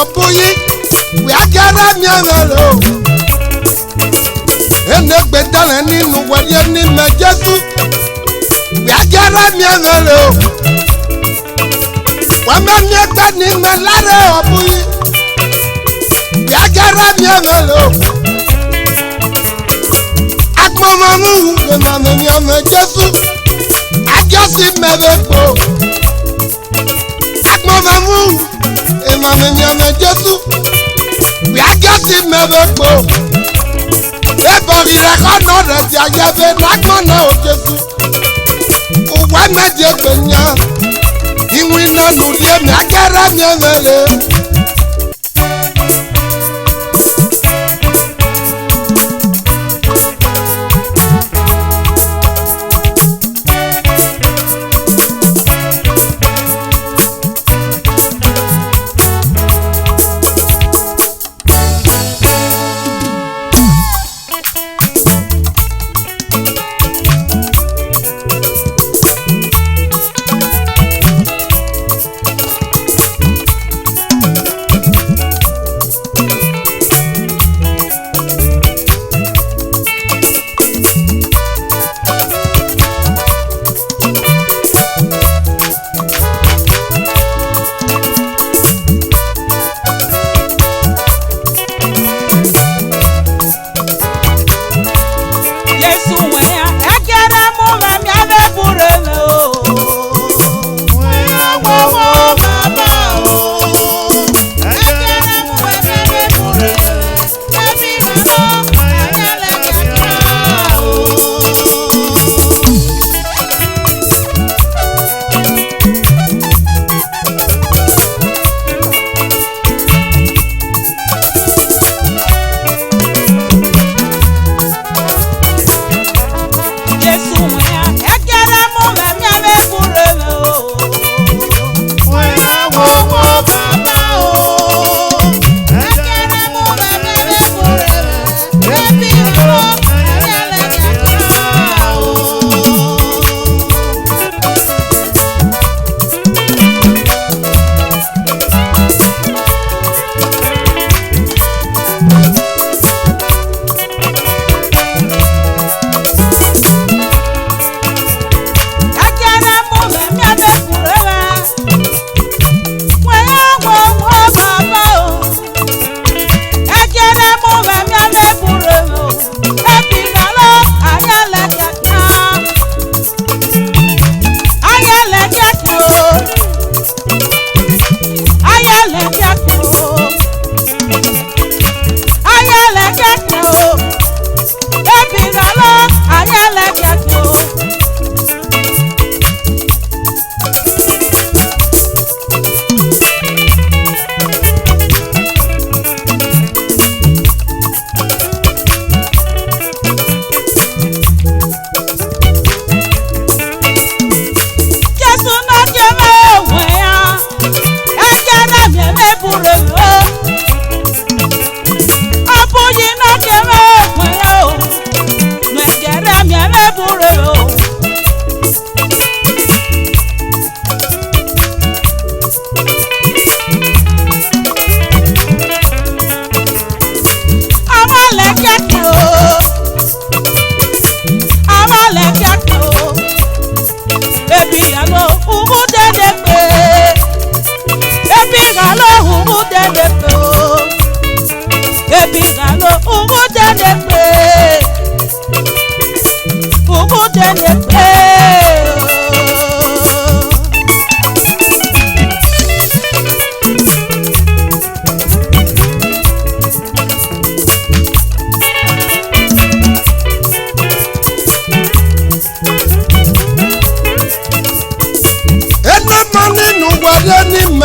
O.ADABHIE. We are gathering here. And the better and in what you need, my Jesus. We are gathering here. One man yet in my ladder. We are gathering here. At Mama Moo, the man and young Jesus. I just see my book. At Mama Moo, the man and young Jesus. We are just in my book. Everybody record not that you have been like one now, Jesus. Why not your pension? He will not do them. I can't run your belly.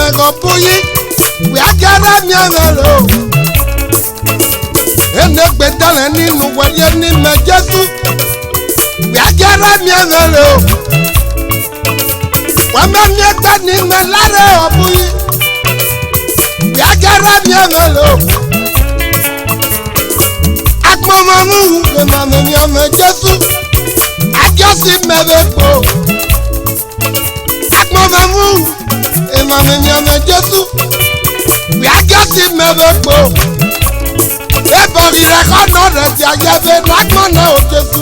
O.ADABHIE. We are gathering here. And the better and in what you need, my Jesus. We are gathering here. One man yet in my ladder. We are gathering here. At Mama Moo, the man and young Jesus. I just see my book. At Mama Moo. Emmanuel Jesus, we are getting meveko. Ebori rekono reti ayebe nakmana o Jesu.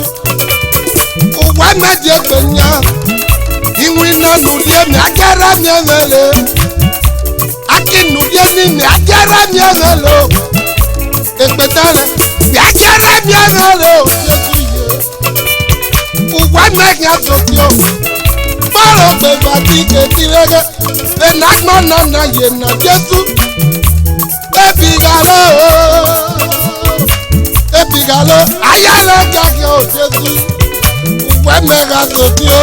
Uwe meje kwenya. Iwi na nudie mi agera mi evele. Aki nudie ni mi agera mi evele. Ekpetare mi agera mi evele o Jesu ye. Uwe meje sotio. Maro pe fati ketirege. Enakmana na ye na Jesu. Epigalo, ayala jage o Jesu, uwe mega sotio.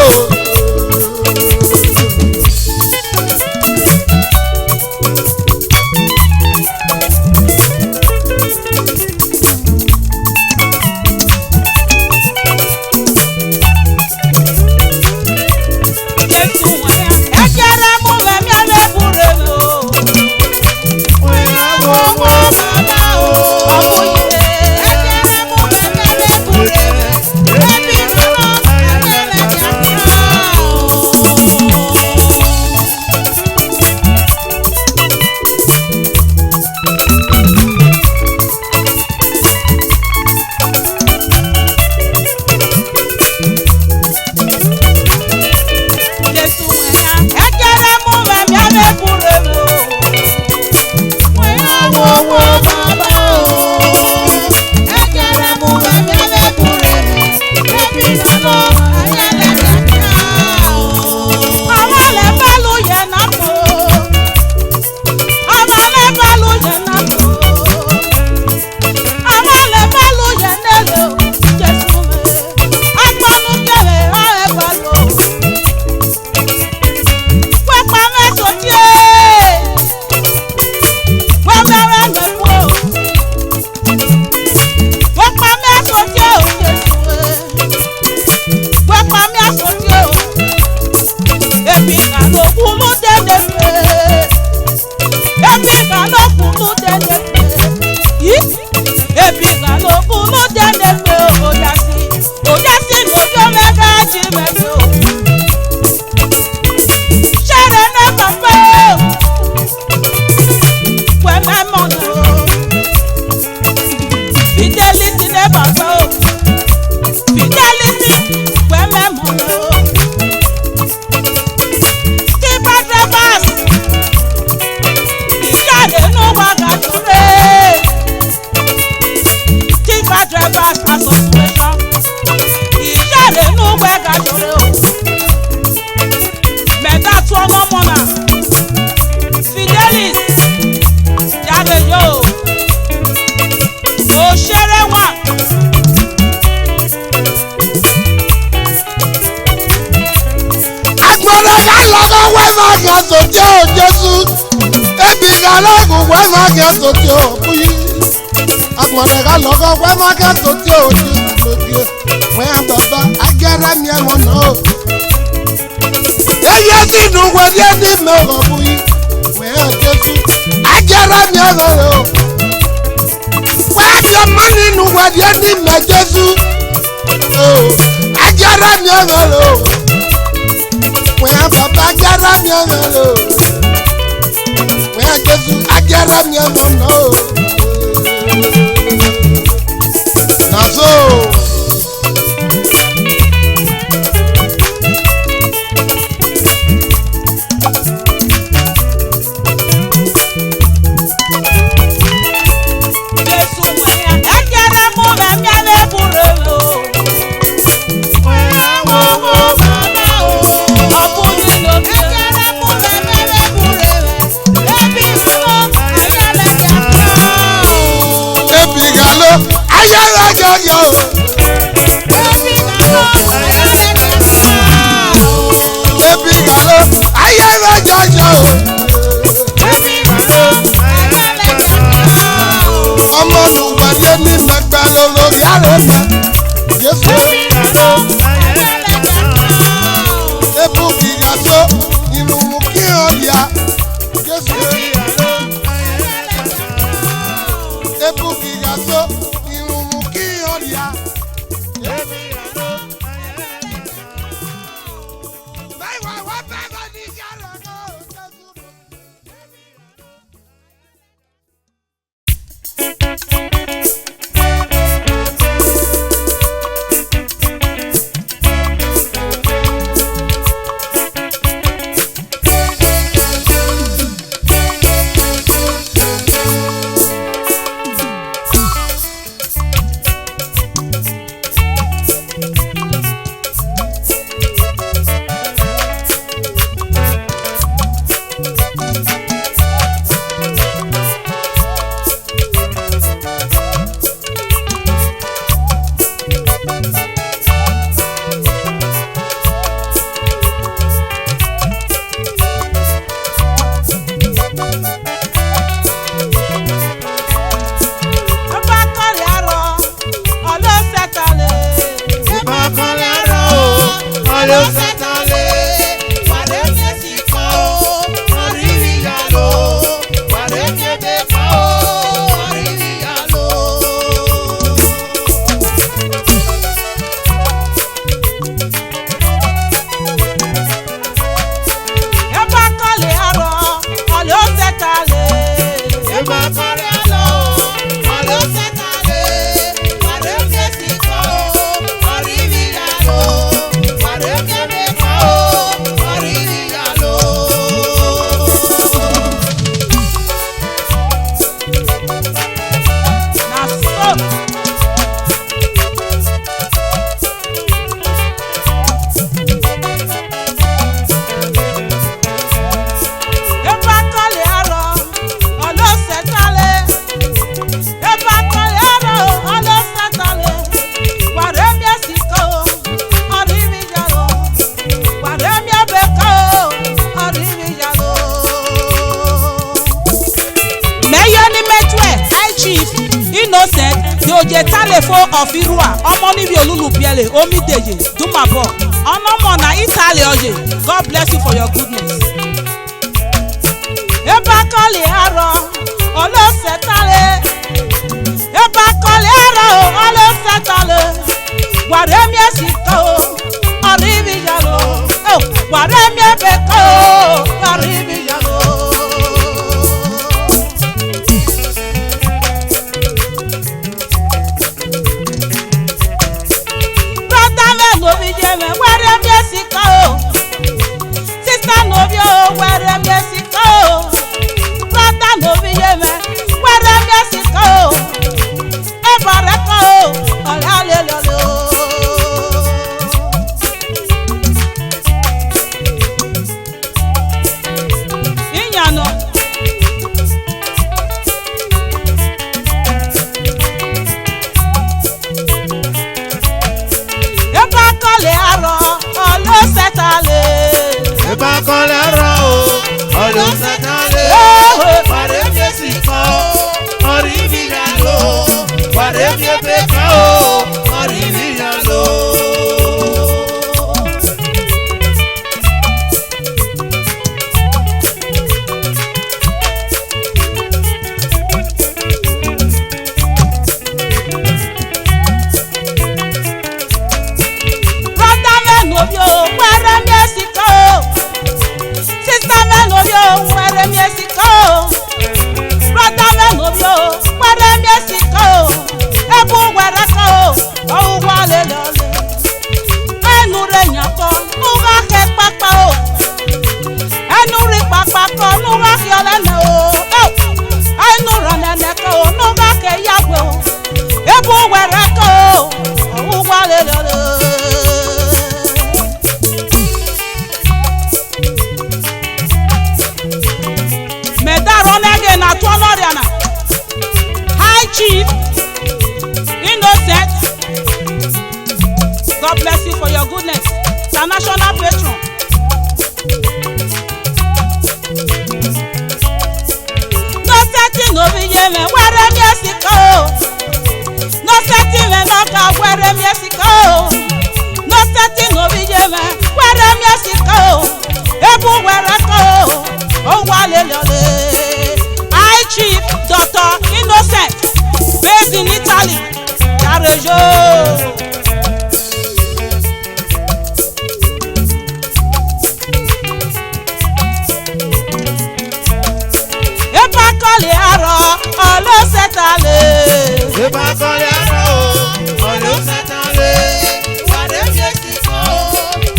Of Irua, Omoni Olulu Biele, Omideje, Dumabo, Onomona Italy Oye. God bless you for your goodness. Ebakole Aro, Olo Setale. Ebakole Aro, Olo Setale. Waremie Siko, Oribi Yalo. Oh, Waremie Beko, Oribi Yalo. Sister Novio, where am Yesico? Brother Novio, where am Yesico? Ebareco, Alalo. Inyano. Ebakole aro, olo setale. Ebakole aro, olo setale. Waremie siko, oribi yalo. Waremie beko, oribi yalo. Chief, Innocent, God bless you for your goodness. International patron. No setting over Yemen, where am Yesico? No setting me knock where am Yesico? No setting over Yemen, where am Yesico? Everywhere I go, oh, Walele. I Chief Dr. Innocent, based in Italy, Carejo. Ebakole aro, olo setale. Ebakole aro, olo setale. Waremie siko,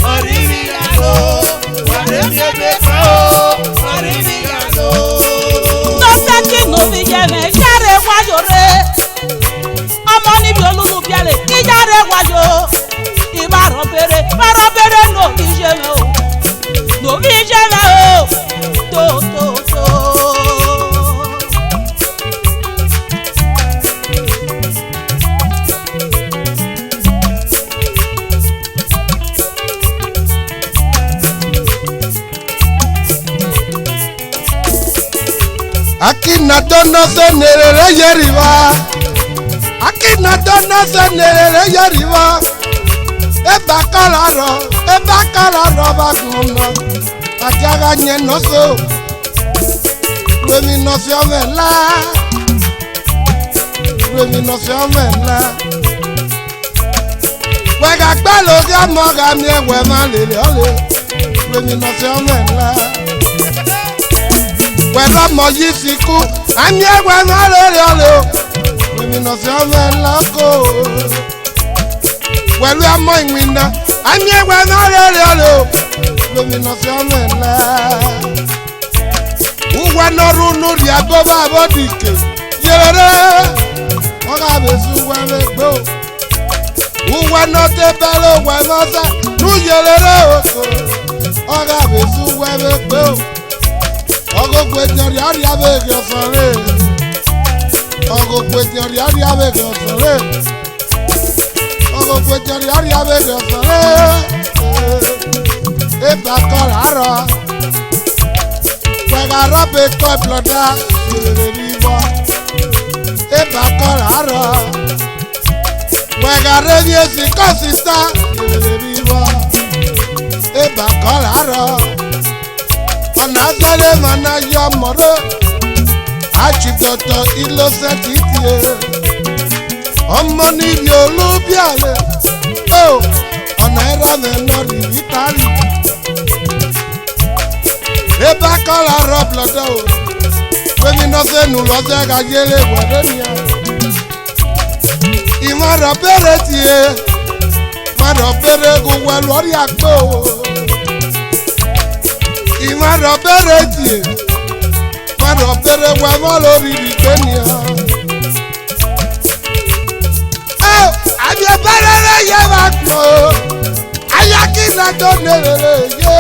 oribi yalo. Waremie beko, oribi yalo. Yare wajo re, Omoni Olulu Biele, Ijare wajo, Ibaro bere no ijeme o, to. Akina dono se nerere yeriwa. Akina dono se nerere yeriwa. eba kalaro baguno ajaga nye noso Remi no fi omela Wega gbalo dia moga mi ewe ma lele ole Remi no fi omela Wera mo yi fiku ami ewe ma lele ole Remi no fi omela ko Welu amo inwina ami ewe ma lele ole Remi no fi omela Uwe noru nuri agoba abodike Yere Oga besu wele gbo Uwe no te belo we noza Nu yere oko Oga besu wele gbo Ogo kwetnyori ari abege osore Ogo kwetnyori ari abege osore Ogo kwetnyori ari abege osore Eba kolara Wega robe ko bloda ribo Eba kolara Wega revie si kosista ribo Eba kolara Ona zele mana yo moro Achidoto ilo setitie Omo ni bi olubiale Oh Ona era me nori vitali Eba kolara blodo Wemi no se nu lo se ga yele wadenia Imaro bere tie Maro bere go welu ori agbo Imaro bere tie Maro bere we mo lori bigenia Oh abi bere re ye bagbo Ayaki na do nerere ye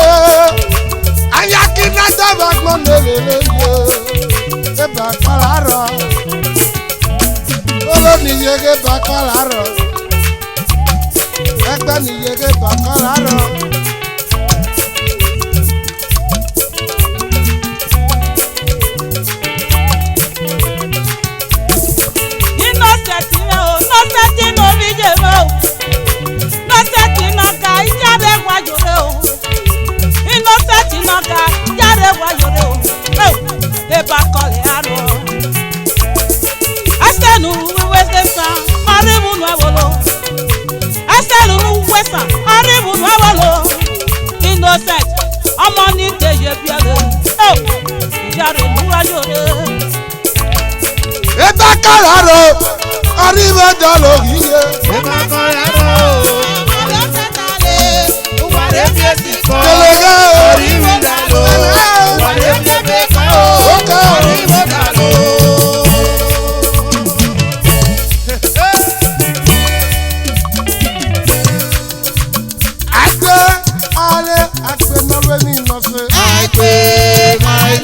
Ayaki na do bagbo nerere ye Eba kolara Olo ni yege bakalaro Egba ni yege bakalaro Innocent no bije mo Innocent no ka ijare gwajore o Innocent no ka ijare gwajore o Eba kolara Asenu wesa aribu no awolo Asenu wesa aribu no awolo Innocent omo ni teje biale oh jare nuwajore Eba kalaro aribo dolo hiye Eba kolara Uware biesiko Delega Aribo dalo Uware biesiko Aribo dalo Agbe no remi no se Agbe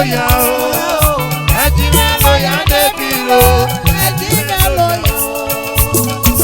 lóyà o. Ẹjí mẹ́ lóyà débi lo. Ẹjí mẹ́ lóyà o.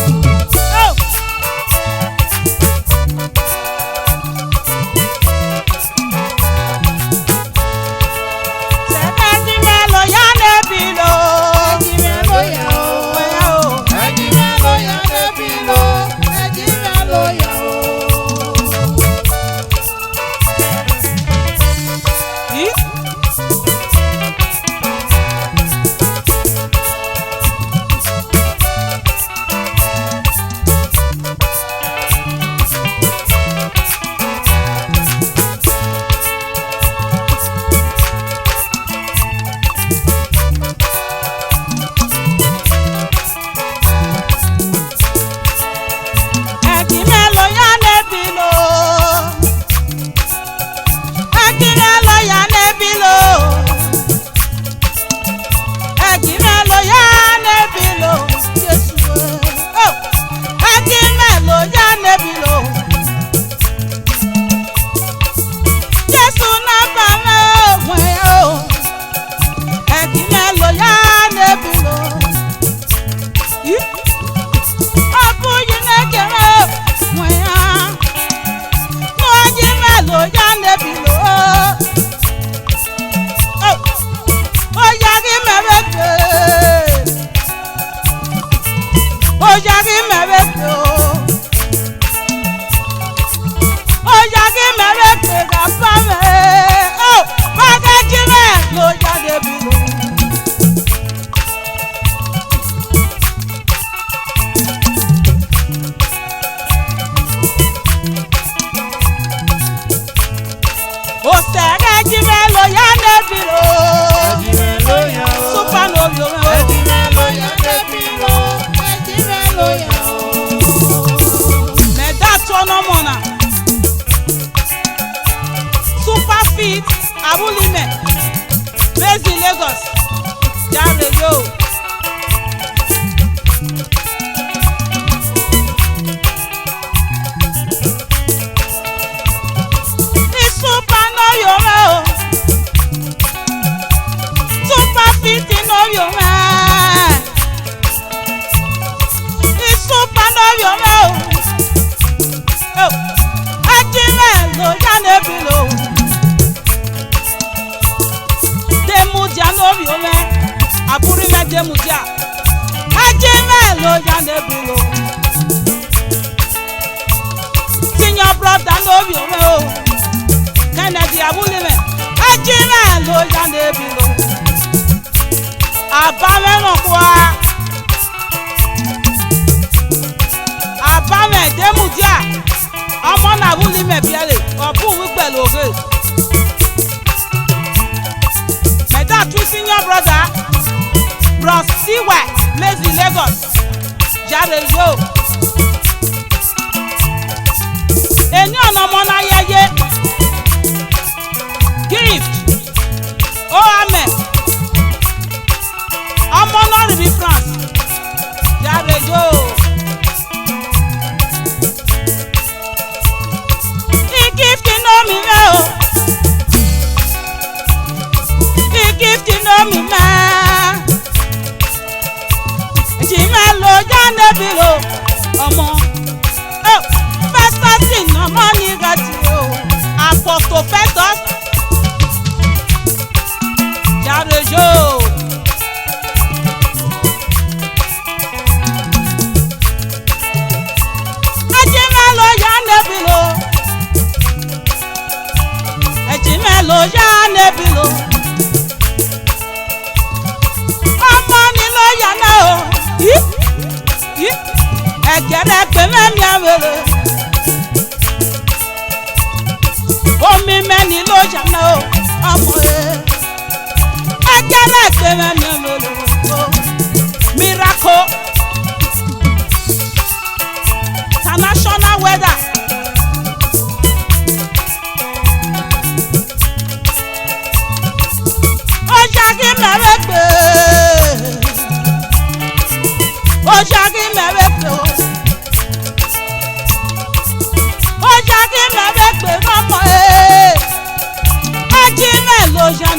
Omi mẹ́ni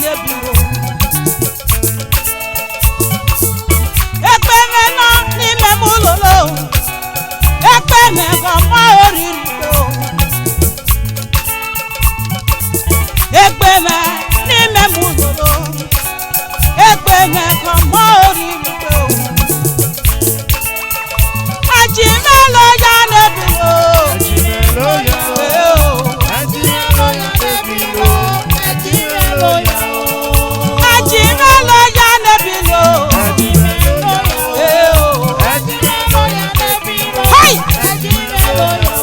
nebiro. Ekpe me no ni me mulolo. Ekpe me go mo oriri o. Ekpe me ni me mulolo. Ekpe me go mo oriri o. Ajimelo ya nebiro. Ajimelo ya. Ajimelo ya nebiro. Ajimelo ya. Ajimelo ya nebiro. Ajimelo ya. Ajimelo ya nebiro. Hey! Ajimelo ya.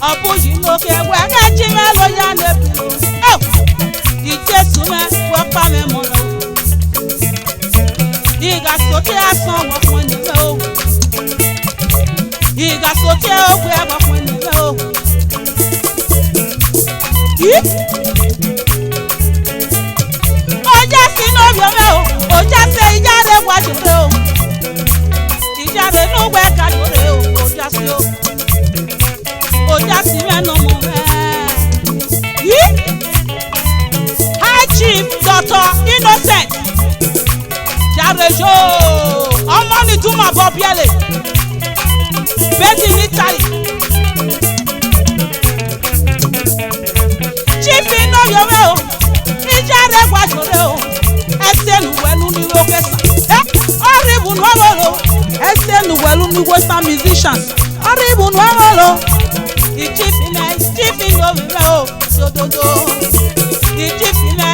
Ọbụghị n'oge were chimelo ya nebiro. Ijesume wọkpa me mụrụ. Ịgasote asọ wọkwa n'ime o. Ịgasote ogwe wọkwa n'ime o. Oja si n'obi ome o. Oja se ijare gwajore o. Ijare n'ogwe gajore o. Oja si o. Oja si mẹ́nu mú mẹ́. High Chief Dr. Innocent Jarejo ọmọ ní Duma Bobiele based in Italy. Chief Inoyome o, Ijare Gwajore o, ẹsẹ̀ nùwẹ̀lú ní Wokesa. Ọ̀rìbù nùwẹ̀lú ẹsẹ̀ nùwẹ̀lú ní Western musicians. Ọ̀rìbù nùwẹ̀lú. Ìjìfìnà òbímẹ́ o sódòdó. Ìjìfìnà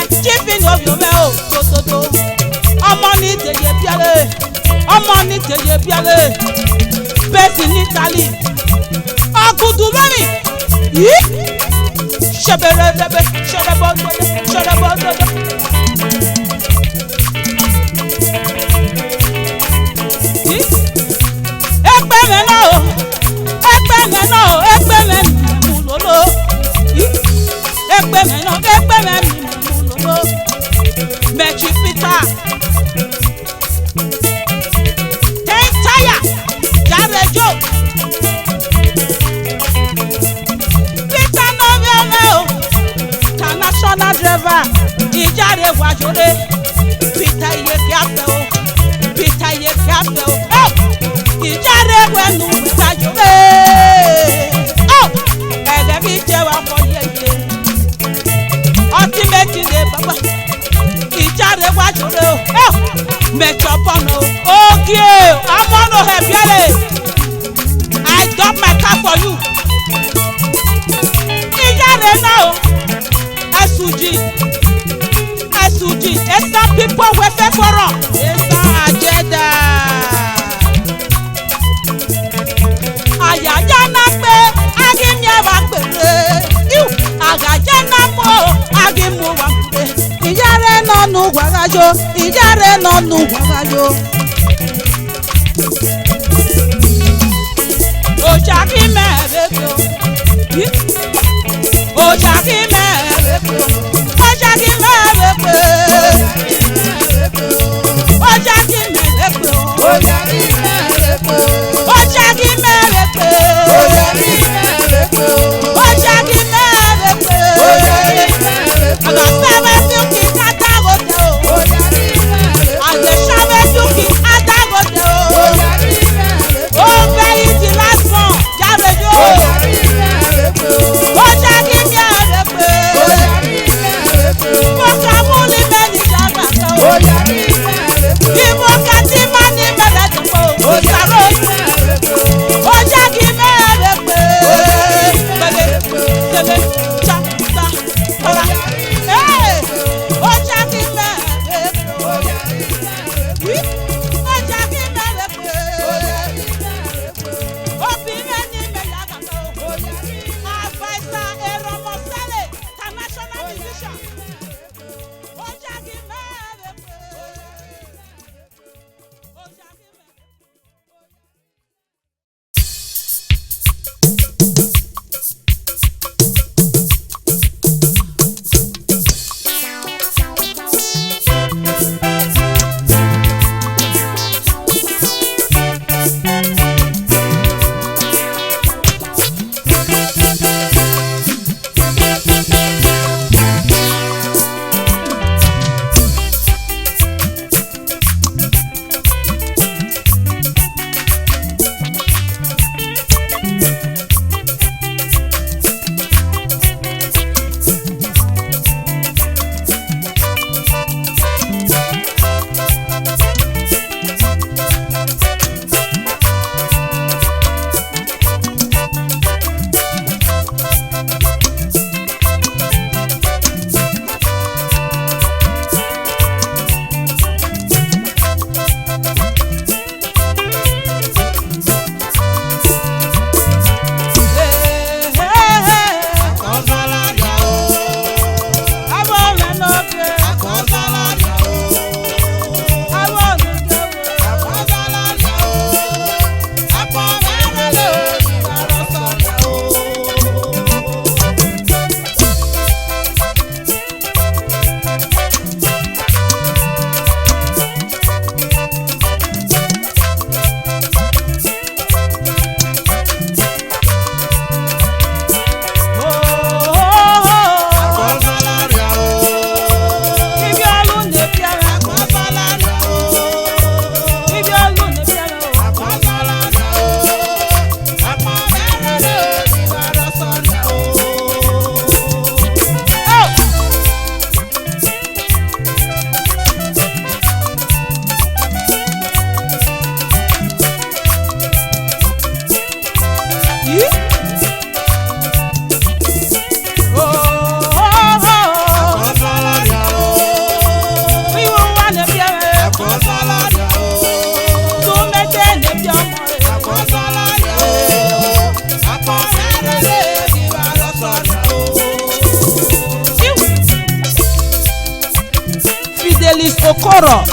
òbímẹ́ o sódòdó. Ọmọ ní tèyè bíálé. Ọmọ ní tèyè bíálé. Bẹ́sì ní Italy. Ọ̀gùdù lórí. Ṣẹ̀bẹ̀rẹ̀ rẹ̀bẹ̀ ṣẹ̀rẹ̀bọ̀ gbọdọ̀ ṣẹ̀rẹ̀bọ̀ gbọdọ̀. Ẹgbẹ́ mi náà o. Ẹgbẹ́ mi náà o. Ẹgbẹ́ mi mulolo. Ẹgbẹ́ mi náà. Ẹgbẹ́ mi mulolo. Mẹ̀chí Peter. Tẹ́ńtáyà. Jarejo. Peter náà bí ọmọ o. International driver. Ìjáde Gwajore. Peter iye kí a fẹ́ o. Peter iye kí a fẹ́ o. Ìjáde wẹ̀nu Gwajore. Ẹ̀dẹ̀ bí jẹ́ wa kọ yẹyẹ. Ọtí méjì lè bàbá. Ìjáde Gwajore o. Mẹ̀jọ bọ̀nà o. Oge amọ̀nà ẹ̀bíẹ̀lẹ̀. I got my car for you. Ìjáde náà o. Ẹ̀sùjì. Esan people wẹ́fẹ́ fọ́rọ̀. Esan àjẹ́dà. Àyájá náà pé agímíà wà pèrè. Àgàjá náà mọ̀ agímú wà pèrè. Ìjáde náà nù wàgájọ. Ìjáde náà nù wàgájọ. Ọjà kí mẹ́rẹ̀ pé o. Ọjà kí mẹ́rẹ̀ pé o. Ọjà kí mẹ́rẹ̀ pé o. Ọjà kí mẹ́rẹ̀ pé o. Ọjà kí mẹ́rẹ̀ pé o. Ọjà kí mẹ́rẹ̀ pé o. Ọjà kí mẹ́rẹ̀ pé o. Ọjà kí mẹ́rẹ̀ pé o. Ọjà kí mẹ́rẹ̀ pé o. Àgbàsáwẹ́ dúkì átàgòdè o. Ọjà kí mẹ́rẹ̀ pé o. Àgbàsáwẹ́ dúkì átàgòdè o. Ọjà kí mẹ́rẹ̀ pé o. Ó fẹ́ yìí ti last one Jarejo. Ọjà kí mẹ́rẹ̀ pé o. Ọjà kí mẹ́rẹ̀ pé o. Ọjà kí mẹ́rẹ̀ pé o. Mo kà mú ní mẹ́ni jábà kan o. Ọjà kí mẹ́rẹ̀ pé o. Ìmọ̀ kàtí má ní mẹ́rẹ̀ tó o. Ọjà Ìsàrò kí mẹ́rẹ̀ pé o. ọjà kí mẹ́rẹ̀ pé o. Okoro,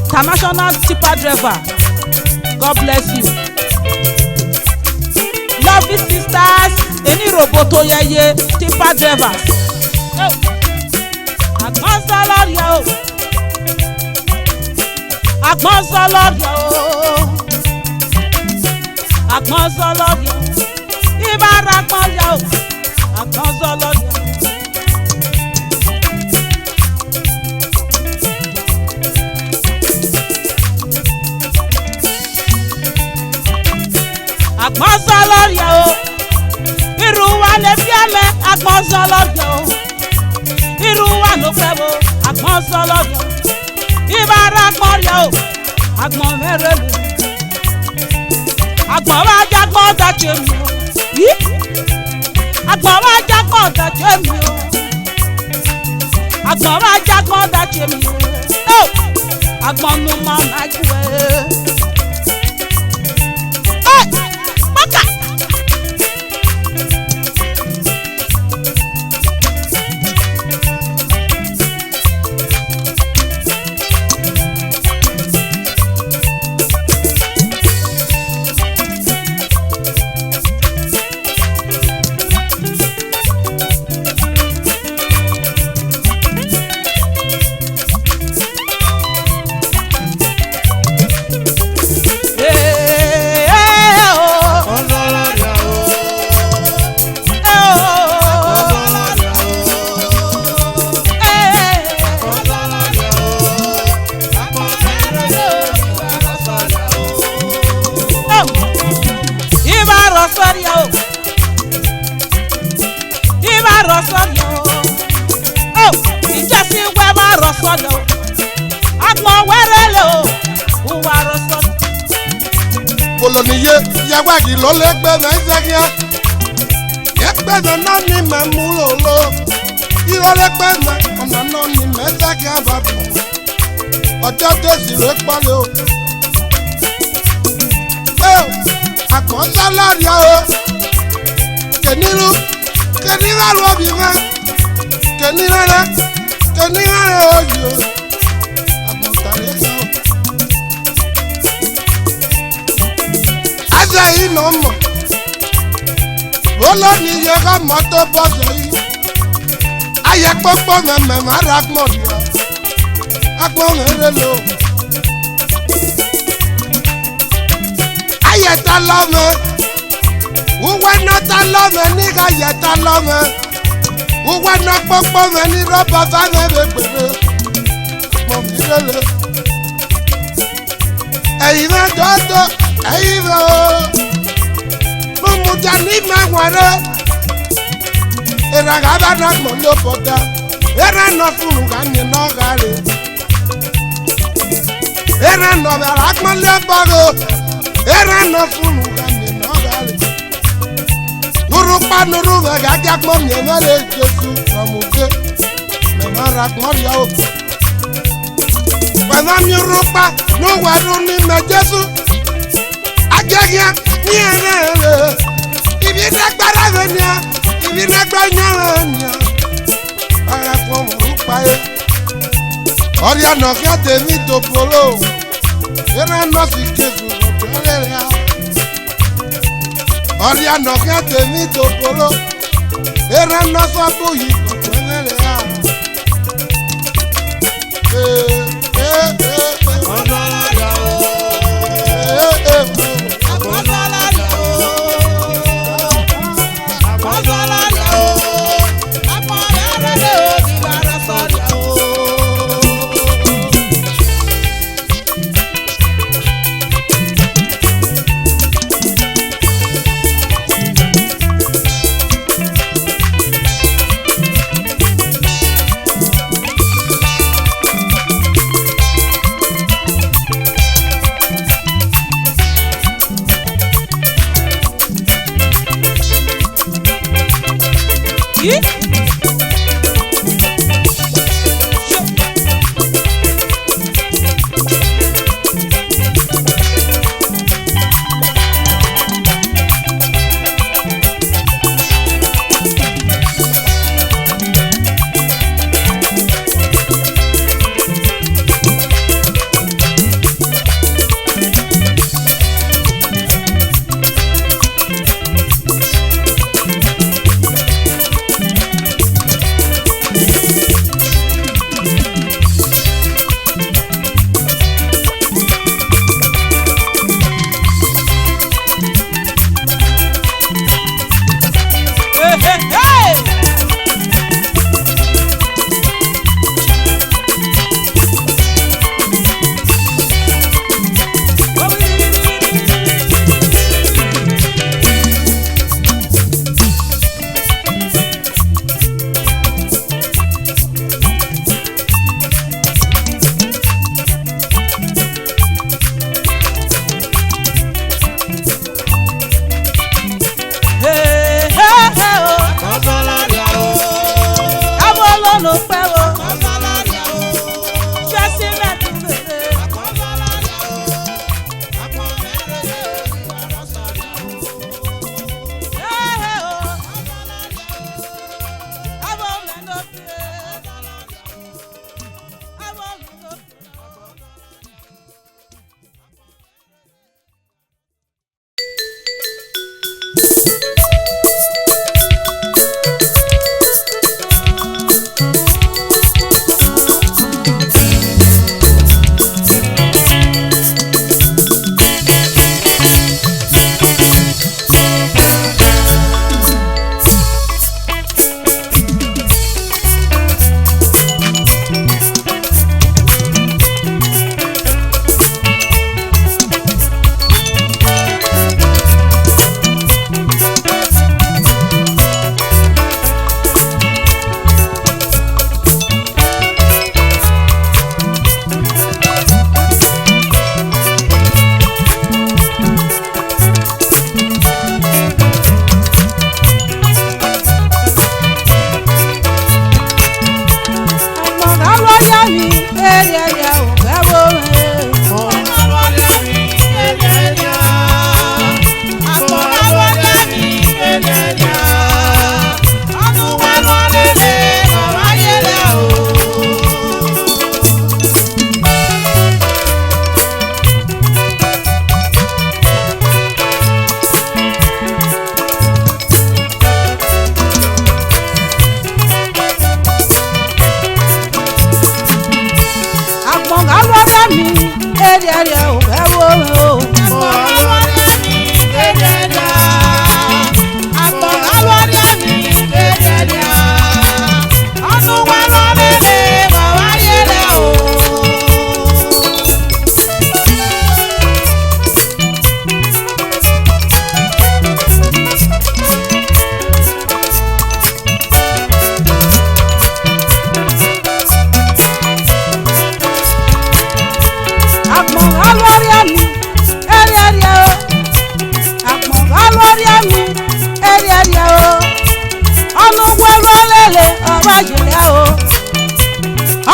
international tipper driver. God bless you. Love you sisters. Any roboto yeye tipper drivers. Agbon sọlọ́ọ̀rì o. Agbon sọlọ́ọ̀rì o. Agbon sọlọ́ọ̀rì o. Ibara agbon ya o. Agbon sọlọ́ọ̀rì o. Agbon sọlọ́ọ̀rì o. Irú wa lè fi ẹ̀mẹ́ agbon sọlọ́ọ̀rì o. Irú wa ló fẹ́ wo agbon sọlọ́ọ̀rì o. Ibara agbon ya o. Agbon mẹ́rẹ̀ lò. Agbon wa jagbon dàjẹ́ mi o. Agbon wa jagbon dàjẹ́ mi o. Agbon wa jagbon dàjẹ́ mi o. Agbon nu ma na ju e. Poloniye yawagi lo le gbe me zegia. Egbe me no ni me mulolo. Iro le gbe me ona no ni me zegia babu. Ojo desi le pale o. Agbon salary o. Kenira ro bi me. Kenira o yo. Agbon salary o. Ajayi no mo. Bolo ni ye ga moto boso yi. Aye popo me mara gbon ni o. Agbon ere lo. Aye ta lo me. Uwe no ta lo me ni ga ye ta lo me. Uwe no popo me ni robo fa me begbere. Mo mi lele. Eyi me dodo. Eyiwo mumuja ni maware era gaba na mondo poda era no furu ganye no gare era no bara akmale bago era no furu ganye no gare nuru pa nuru ga ga mo nye male Jesu amuke me mara kmori o Bana mi rupa no waru ni me Jesu Ajagia ni ere ibi nagbara venia ibi nagbanya venia ara fun rupa e ori ana ki atemi to polo era no si kesu olere a ori ana ki atemi to polo era no so boyi olere a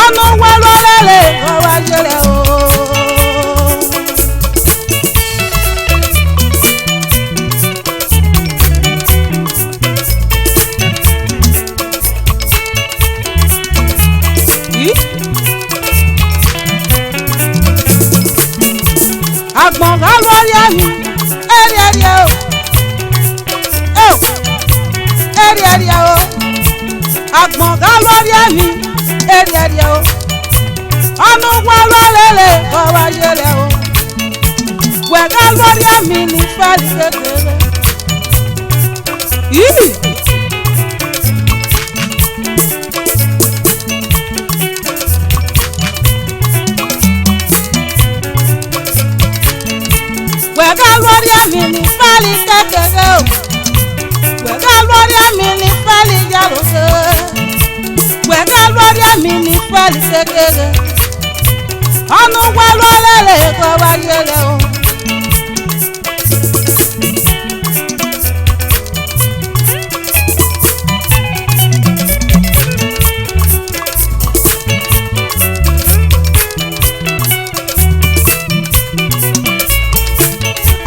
ọnụ gwara lele ọwa jere o. Agbọ̀ngàn lórí àmì ẹ̀rí ẹ̀rí o. Ẹ̀rí ẹ̀rí o. Agbọ̀ngàn lórí àmì ẹ̀rí ẹ̀rí o. Ọ̀nù gbọ́dọ̀ lélẹ̀ kọ́ wá yẹlẹ̀ o. Wẹ̀gá lórí àmì ní fẹ́ẹ̀lì kékeré. Wẹ̀gá lórí àmì ní fẹ́ẹ̀lì kékeré o. Wẹ̀gá lórí àmì ní fẹ́ẹ̀lì jàlókè. Wẹ̀gá lórí àmì ní fẹ́ẹ̀lì kékeré. Ọ̀nù gbọ́dọ̀ lélẹ̀ kọ́ wá yẹlẹ̀ o.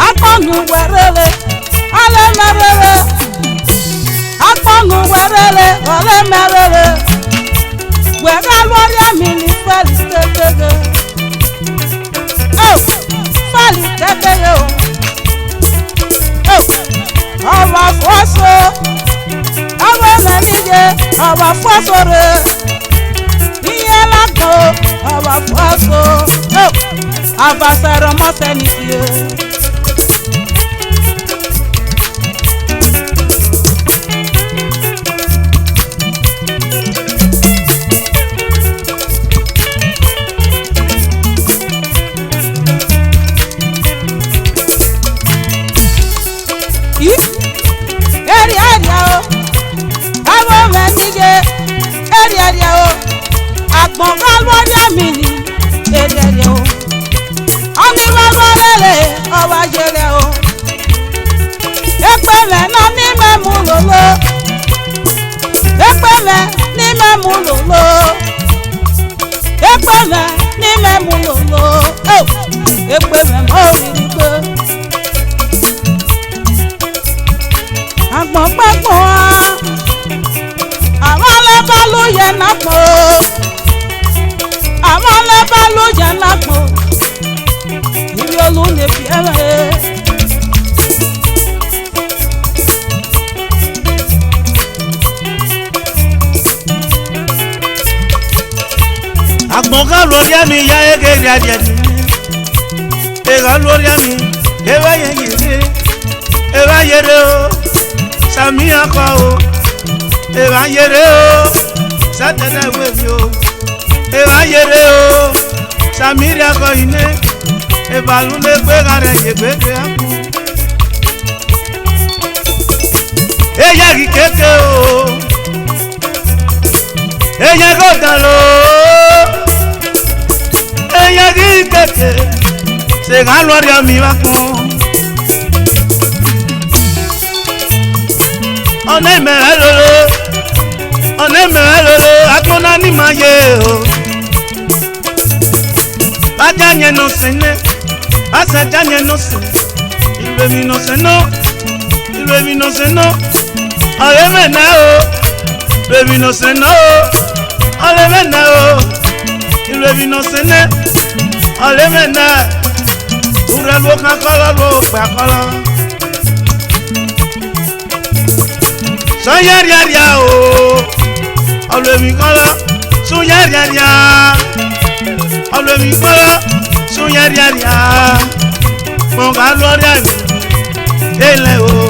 Akpọ̀nù wẹ̀rẹ̀lẹ̀ ọlẹ́mẹ̀rẹ̀lẹ̀. Akpọ̀nù wẹ̀rẹ̀lẹ̀ ọlẹ́mẹ̀rẹ̀lẹ̀. Wẹ̀gá lórí àmì ní fẹ́ẹ̀lì kékeré. Fẹ́ẹ̀lì kékeré o. Ọba fọ́sọ. Ọba ẹ̀mẹ̀líje ọba fọ́sọ rẹ̀. Iye lágbo ọba fọ́sọ. Àbàṣẹ̀rọ̀ mọ́sẹ̀ nìyí. Agbọ̀ngàn lórí àmì ní èdèrè o. Ọ̀nì bàbá lélẹ̀ ọba jẹrẹ o. Èpè mẹ́ náà ní mẹ́mú lòló. Èpè mẹ́ ní mẹ́mú lòló. Èpè mẹ́ ní mẹ́mú lòló. Èpè mẹ́ mọ́ òrìrì gbé. Àgbọ̀n pẹ́gbọ̀n á. Àwọn ọlọ́ba ló yẹ náà pọ̀. Àwọn ọlọ́ba ló yẹ náà pọ̀. Ibi olú lè fi ẹ̀rẹ̀. Agbọ̀ngàn lórí àmì ya ege rí adìẹ ní. Ega lórí àmì ewé yẹn yèrè. Ewé yèrè o. Sàmì akọ o. Ewé yèrè o. Sátẹ̀dẹ̀ ìwé mi o. Ewé yèrè o. Sàmì rí akọ iné. Ìbàlú lè gbé kárẹ̀ yègbégbé akú. Eyẹ kì kéke o. Eyẹ kò dàn lò. Eyẹ kì kéke. Sèkà lórí àmì wá kún. Ọ̀nà ìmẹ̀rẹ̀ lolo. Ọ̀nà ìmẹ̀rẹ̀ lolo. Agbóná ní máa yé o. Bájá yẹn nù sínú. Báṣẹ̀já yẹn nù sí. Ìlú èmi nù sínú. Ìlú èmi nù sínú. Ọ̀rẹ́ mẹ́nà o. Ìlú èmi nù sínú o. Ọ̀rẹ́ mẹ́nà o. Ìlú èmi nù sínú. Ọ̀rẹ́ mẹ́nà. Ure ló kan kọ́lọ́ ló gbà kọ́lọ́. Sọ yẹ́rìẹ́rìá o. Ọ̀lẹ́mi kọ́lọ́. Sún yẹ́rìẹ́rìá. Ọ̀lẹ́mi kọ́lọ́. Sún yẹ́rìẹ́rìá. Mo kà lórí àmì. Délẹ̀ o.